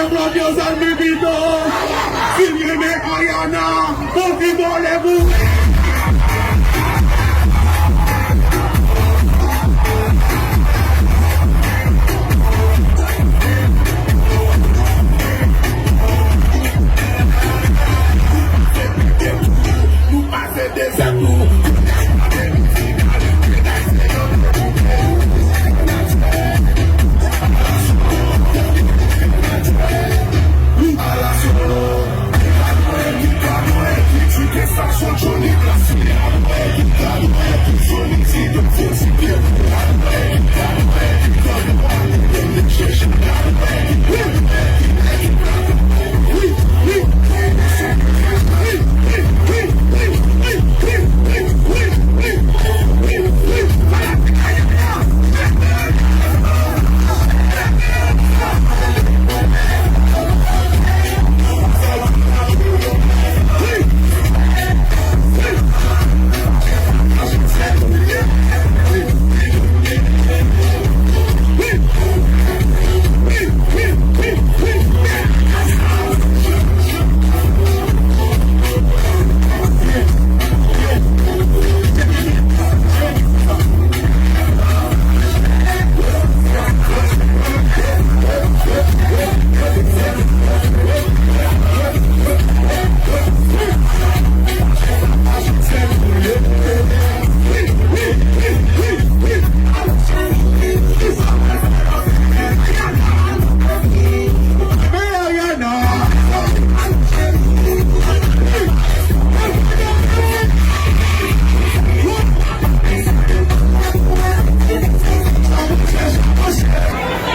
Deus al mi vida. Si viene Ayana, porque volez-vous. Nous passons des amours.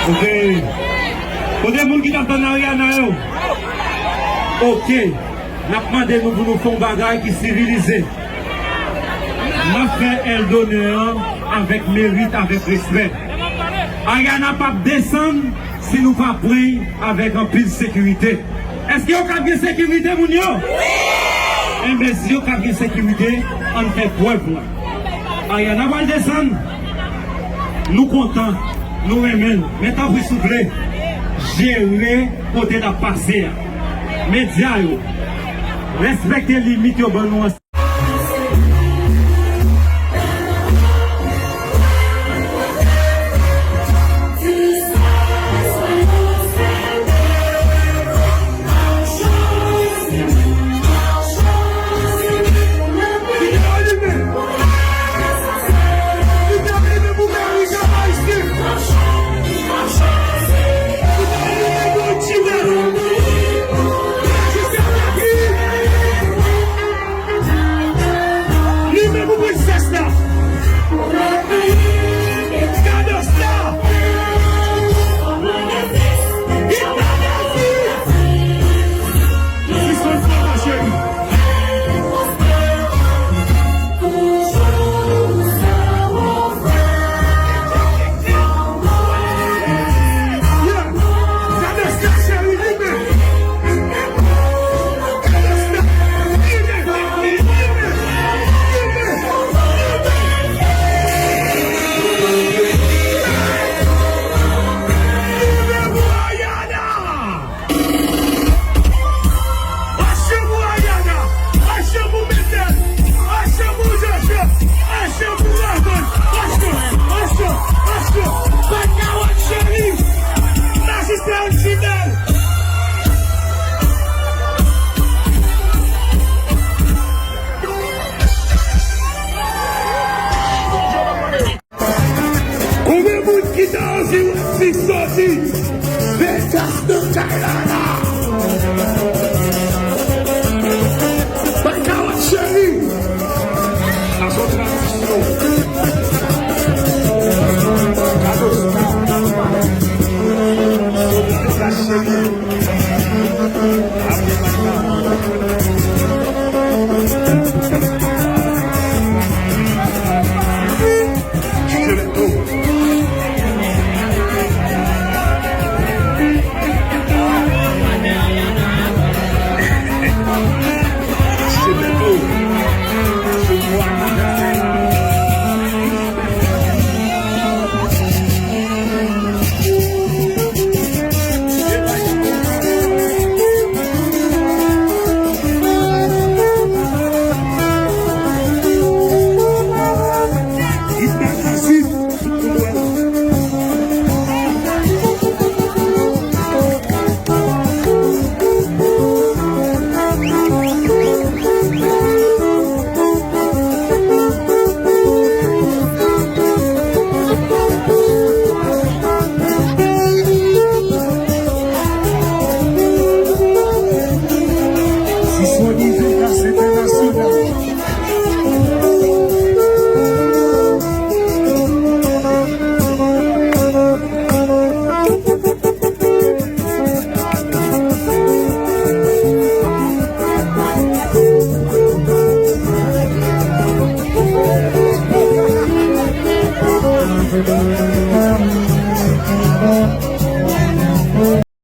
Ok. Pour des gens qui t'entendent Ayana, ok. N'a demandé nous pour nous faire un bagage qui est civilisé. N'a fait elle d'honneur avec mérite, avec respect. Ayana pas descendre si nous pas prendre avec un pile de sécurité. Est-ce qu'il y a une sécurité, mon yo? Oui! Eh bien, si il y a une sécurité, on fait preuve là. Ayana va descendre. Nous comptons. Nous aimons, mais tant que vous voulez, gérer côté de la passé. Médias, respectez les limites.